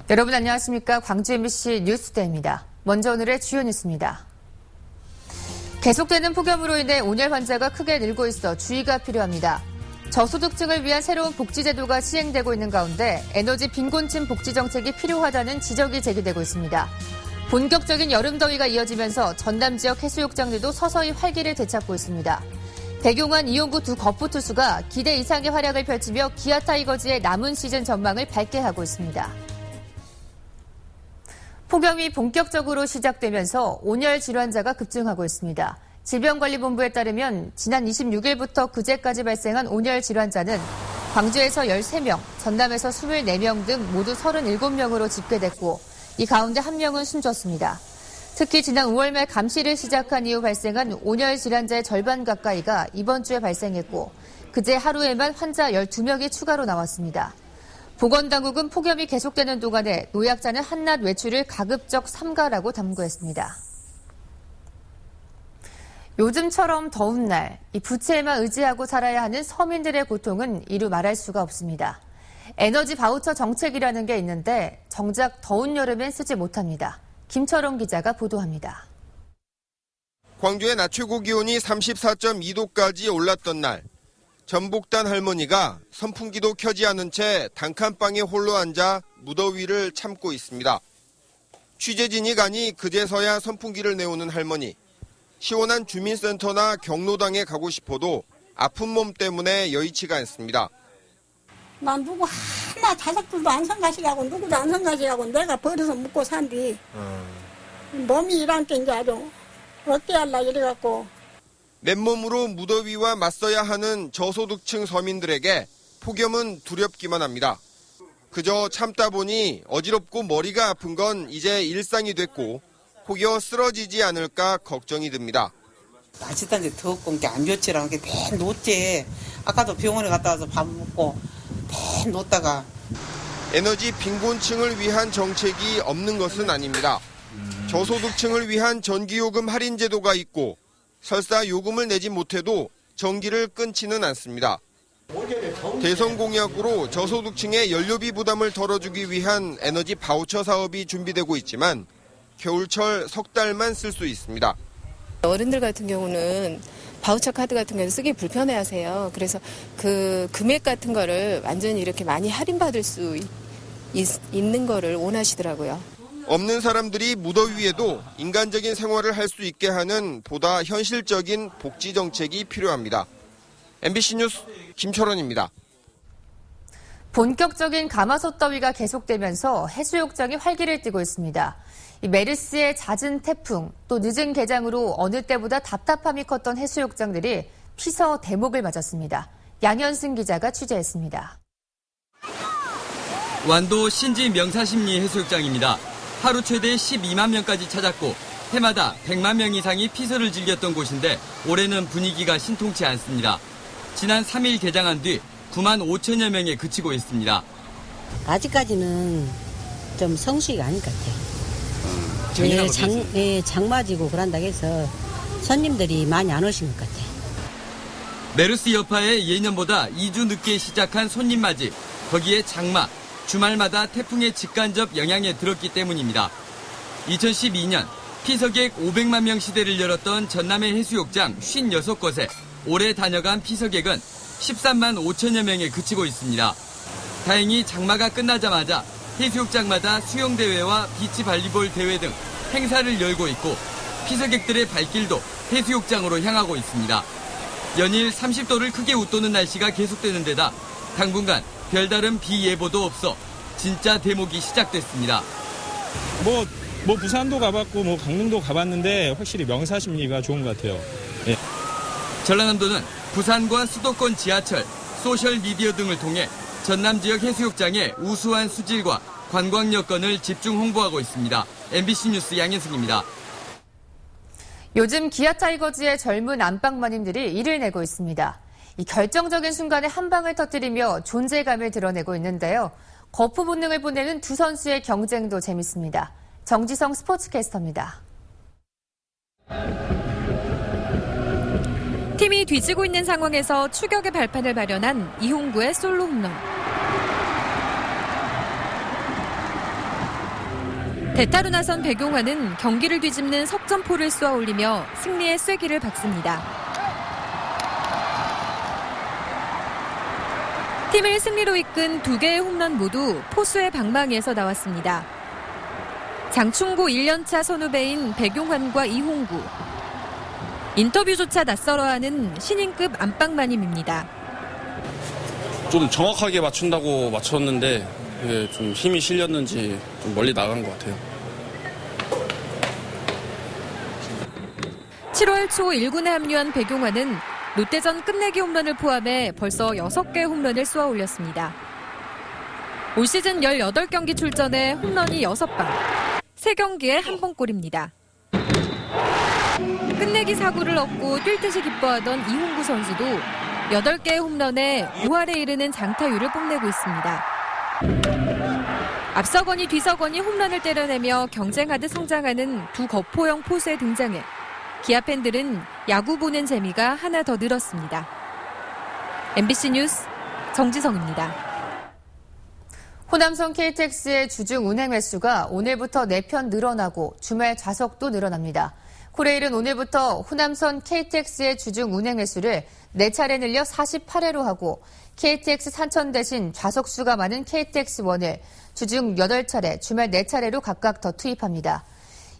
여러분 안녕하십니까? 광주 MBC 뉴스대입니다. 먼저 오늘의 주요 뉴스입니다. 계속되는 폭염으로 인해 온열 환자가 크게 늘고 있어 주의가 필요합니다. 저소득층을 위한 새로운 복지제도가 시행되고 있는 가운데 에너지 빈곤층 복지 정책이 필요하다는 지적이 제기되고 있습니다. 본격적인 여름더위가 이어지면서 전남 지역 해수욕장들도 서서히 활기를 되찾고 있습니다. 백용환, 이용구 두 거푸 투수가 기대 이상의 활약을 펼치며 기아 타이거즈의 남은 시즌 전망을 밝게 하고 있습니다. 폭염이 본격적으로 시작되면서 온열 질환자가 급증하고 있습니다. 질병관리본부에 따르면 지난 26일부터 그제까지 발생한 온열 질환자는 광주에서 13명, 전남에서 24명 등 모두 37명으로 집계됐고 이 가운데 1명은 숨졌습니다. 특히 지난 5월 말 감시를 시작한 이후 발생한 온열 질환자의 절반 가까이가 이번 주에 발생했고 그제 하루에만 환자 12명이 추가로 나왔습니다. 보건당국은 폭염이 계속되는 동안에 노약자는 한낮 외출을 가급적 삼가라고 당부했습니다. 요즘처럼 더운 날, 이 부채에만 의지하고 살아야 하는 서민들의 고통은 이루 말할 수가 없습니다. 에너지 바우처 정책이라는 게 있는데 정작 더운 여름엔 쓰지 못합니다. 김철원 기자가 보도합니다. 광주의 낮 최고 기온이 34.2도까지 올랐던 날, 전복단 할머니가 선풍기도 켜지 않은 채 단칸방에 홀로 앉아 무더위를 참고 있습니다. 취재진이 가니 그제서야 선풍기를 내오는 할머니. 시원한 주민센터나 경로당에 가고 싶어도 아픈 몸 때문에 여의치가 않습니다. 난 누구 하나 자식들도 안 성가시라고 누구도 안 성가시라고 내가 버려서 묵고 산뒤 몸이 일한 게 이제 아주 어떻게 할라 이래갖고 맨몸으로 무더위와 맞서야 하는 저소득층 서민들에게 폭염은 두렵기만 합니다. 그저 참다 보니 어지럽고 머리가 아픈 건 이제 일상이 됐고 혹여 쓰러지지 않을까 걱정이 듭니다. 날씨단지 덥고 게 안 좋지라 맨 놓지. 아까도 병원에 갔다 와서 밥 먹고 맨 놓다가. 에너지 빈곤층을 위한 정책이 없는 것은 아닙니다. 저소득층을 위한 전기요금 할인 제도가 있고 설사 요금을 내지 못해도 전기를 끊지는 않습니다. 대선 공약으로 저소득층의 연료비 부담을 덜어주기 위한 에너지 바우처 사업이 준비되고 있지만 겨울철 석 달만 쓸 수 있습니다. 어른들 같은 경우는 바우처 카드 같은 경우는 쓰기 불편해하세요. 그래서 그 금액 같은 거를 완전히 이렇게 많이 할인받을 수 있는 거를 원하시더라고요. 없는 사람들이 무더위에도 인간적인 생활을 할 수 있게 하는 보다 현실적인 복지 정책이 필요합니다. MBC 뉴스 김철원입니다. 본격적인 가마솥 더위가 계속되면서 해수욕장이 활기를 띠고 있습니다. 메르스의 잦은 태풍, 또 늦은 개장으로 어느 때보다 답답함이 컸던 해수욕장들이 피서 대목을 맞았습니다. 양현승 기자가 취재했습니다. 완도 신지 명사심리 해수욕장입니다. 하루 최대 12만 명까지 찾았고 해마다 100만 명 이상이 피서를 즐겼던 곳인데 올해는 분위기가 신통치 않습니다. 지난 3일 개장한 뒤 9만 5천여 명에 그치고 있습니다. 아직까지는 좀 성수기가 아닌 것 같아요. 장마지고 그런다고 해서 손님들이 많이 안 오신 것 같아요. 메르스 여파에 예년보다 2주 늦게 시작한 손님 맞이, 거기에 장마, 주말마다 태풍의 직간접 영향에 들었기 때문입니다. 2012년 피서객 500만 명 시대를 열었던 전남의 해수욕장 56곳에 올해 다녀간 피서객은 13만 5천여 명에 그치고 있습니다. 다행히 장마가 끝나자마자 해수욕장마다 수영대회와 비치 발리볼 대회 등 행사를 열고 있고 피서객들의 발길도 해수욕장으로 향하고 있습니다. 연일 30도를 크게 웃도는 날씨가 계속되는 데다 당분간 별다른 비 예보도 없어 진짜 대목이 시작됐습니다. 뭐 부산도 가봤고 강릉도 가봤는데 확실히 명사심리가 좋은 것 같아요. 네. 전라남도는 부산과 수도권 지하철, 소셜미디어 등을 통해 전남 지역 해수욕장의 우수한 수질과 관광 여건을 집중 홍보하고 있습니다. MBC 뉴스 양현승입니다. 요즘 기아 타이거즈의 젊은 안방마님들이 일을 내고 있습니다. 이 결정적인 순간에 한 방을 터뜨리며 존재감을 드러내고 있는데요. 거푸 본능을 보내는 두 선수의 경쟁도 재밌습니다. 정지성 스포츠캐스터입니다. 팀이 뒤지고 있는 상황에서 추격의 발판을 마련한 이홍구의 솔로 홈런. 대타로 나선 백용환은 경기를 뒤집는 석점포를 쏘아 올리며 승리의 쐐기를 박습니다. 팀을 승리로 이끈 2개의 홈런 모두 포수의 방망이에서 나왔습니다. 장충고 1년차 선후배인 백용환과 이홍구. 인터뷰조차 낯설어하는 신인급 안방마님입니다. 좀 정확하게 맞춘다고 맞췄는데 좀 힘이 실렸는지 좀 멀리 나간 것 같아요. 7월 초 1군에 합류한 백용환은 롯데전 끝내기 홈런을 포함해 벌써 6개 홈런을 쏘아 올렸습니다. 올 시즌 18경기 출전에 홈런이 6방, 3경기에 1번골입니다. 끝내기 사구를 얻고 뛸 듯이 기뻐하던 이홍구 선수도 8개의 홈런에 5할에 이르는 장타율을 뽐내고 있습니다. 앞서거니 뒤서거니 홈런을 때려내며 경쟁하듯 성장하는 두 거포형 포수의 등장에 기아 팬들은 야구 보는 재미가 하나 더 늘었습니다. MBC 뉴스 정지성입니다. 호남선 KTX의 주중 운행 횟수가 오늘부터 4편 늘어나고 주말 좌석도 늘어납니다. 코레일은 오늘부터 호남선 KTX의 주중 운행 횟수를 4차례 늘려 48회로 하고 KTX 산천 대신 좌석수가 많은 KTX1을 주중 8차례, 주말 4차례로 각각 더 투입합니다.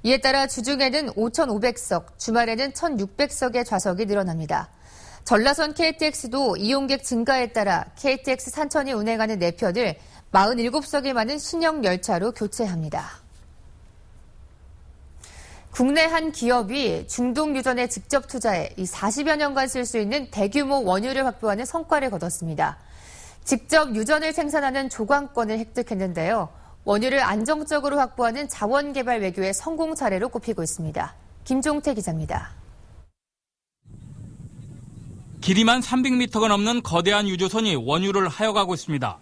이에 따라 주중에는 5,500석, 주말에는 1,600석의 좌석이 늘어납니다. 전라선 KTX도 이용객 증가에 따라 KTX 산천이 운행하는 4편을 47석이 많은 신형 열차로 교체합니다. 국내 한 기업이 중동 유전에 직접 투자해 이 40여 년간 쓸 수 있는 대규모 원유를 확보하는 성과를 거뒀습니다. 직접 유전을 생산하는 조광권을 획득했는데요. 원유를 안정적으로 확보하는 자원개발 외교의 성공 사례로 꼽히고 있습니다. 김종태 기자입니다. 길이만 300m가 넘는 거대한 유조선이 원유를 하역하고 있습니다.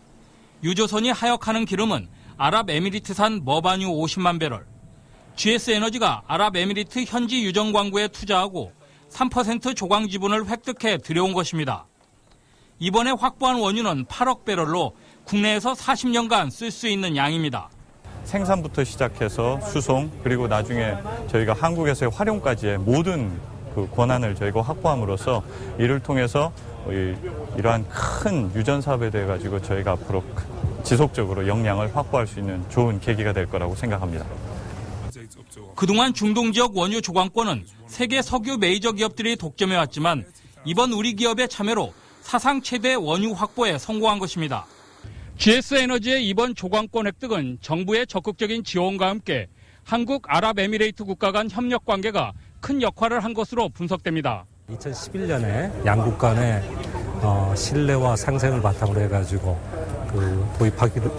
유조선이 하역하는 기름은 아랍에미리트산 머반유 50만 배럴. GS에너지가 아랍에미리트 현지 유전 광구에 투자하고 3% 조광 지분을 획득해 들여온 것입니다. 이번에 확보한 원유는 8억 배럴로 국내에서 40년간 쓸 수 있는 양입니다. 생산부터 시작해서 수송 그리고 나중에 저희가 한국에서의 활용까지의 모든 그 권한을 저희가 확보함으로써 이를 통해서 이러한 큰 유전 사업에 대해 가지고 저희가 앞으로 지속적으로 역량을 확보할 수 있는 좋은 계기가 될 거라고 생각합니다. 그동안 중동 지역 원유 조광권은 세계 석유 메이저 기업들이 독점해왔지만 이번 우리 기업의 참여로 사상 최대 원유 확보에 성공한 것입니다. GS에너지의 이번 조광권 획득은 정부의 적극적인 지원과 함께 한국 아랍에미레이트 국가 간 협력 관계가 큰 역할을 한 것으로 분석됩니다. 2011년에 양국 간의 신뢰와 상생을 바탕으로 해가지고 도입하기로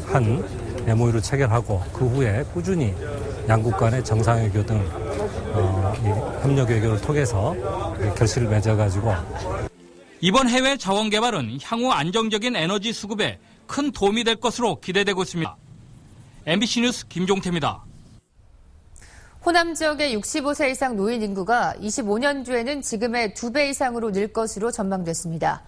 한 MOU를 체결하고 그 후에 꾸준히 양국 간의 정상외교 등 협력 외교를 통해서 결실을 맺어가지고 이번 해외 자원 개발은 향후 안정적인 에너지 수급에 큰 도움이 될 것으로 기대되고 있습니다. MBC 뉴스 김종태입니다. 호남 지역의 65세 이상 노인 인구가 25년 뒤에는 지금의 2배 이상으로 늘 것으로 전망됐습니다.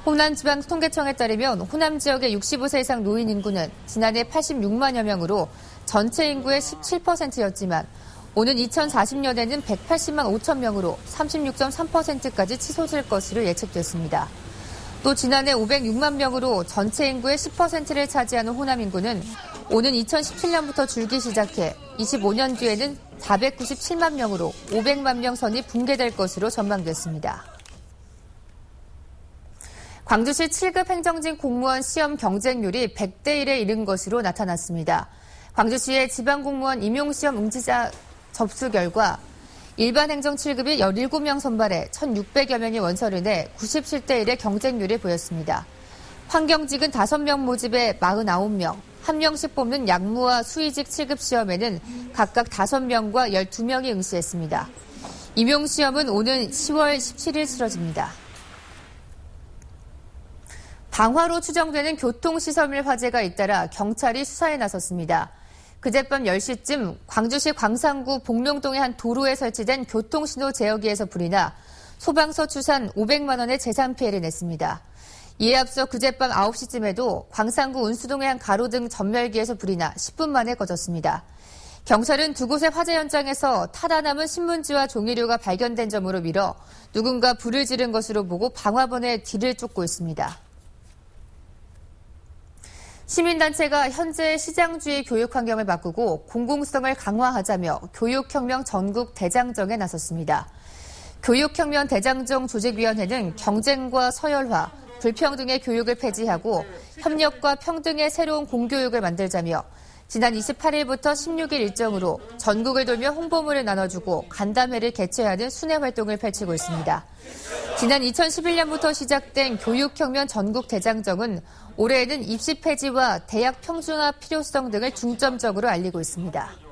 호남지방통계청에 따르면 호남 지역의 65세 이상 노인 인구는 지난해 86만여 명으로 전체 인구의 17%였지만 오는 2040년에는 180만 5천 명으로 36.3%까지 치솟을 것으로 예측됐습니다. 또 지난해 506만 명으로 전체 인구의 10%를 차지하는 호남 인구는 오는 2017년부터 줄기 시작해 25년 뒤에는 497만 명으로 500만 명 선이 붕괴될 것으로 전망됐습니다. 광주시 7급 행정직 공무원 시험 경쟁률이 100대 1에 이른 것으로 나타났습니다. 광주시의 지방공무원 임용시험 응시자 접수 결과 일반 행정 7급이 17명 선발해 1,600여 명이 원서를 내 97대 1의 경쟁률을 보였습니다. 환경직은 5명 모집에 49명, 1명씩 뽑는 약무와 수의직 7급 시험에는 각각 5명과 12명이 응시했습니다. 임용시험은 오는 10월 17일 치러집니다. 방화로 추정되는 교통시설물 화재가 잇따라 경찰이 수사에 나섰습니다. 그젯밤 10시쯤 광주시 광산구 복룡동의 한 도로에 설치된 교통신호 제어기에서 불이 나 소방서 추산 500만 원의 재산 피해를 냈습니다. 이에 앞서 그젯밤 9시쯤에도 광산구 운수동의 한 가로등 전멸기에서 불이 나 10분 만에 꺼졌습니다. 경찰은 두 곳의 화재 현장에서 타다 남은 신문지와 종이류가 발견된 점으로 미뤄 누군가 불을 지른 것으로 보고 방화번의 뒤를 쫓고 있습니다. 시민단체가 현재 시장주의 교육 환경을 바꾸고 공공성을 강화하자며 교육혁명 전국 대장정에 나섰습니다. 교육혁명 대장정 조직위원회는 경쟁과 서열화, 불평등의 교육을 폐지하고 협력과 평등의 새로운 공교육을 만들자며 지난 28일부터 16일 일정으로 전국을 돌며 홍보물을 나눠주고 간담회를 개최하는 순회 활동을 펼치고 있습니다. 지난 2011년부터 시작된 교육혁명 전국 대장정은 올해에는 입시 폐지와 대학 평준화 필요성 등을 중점적으로 알리고 있습니다.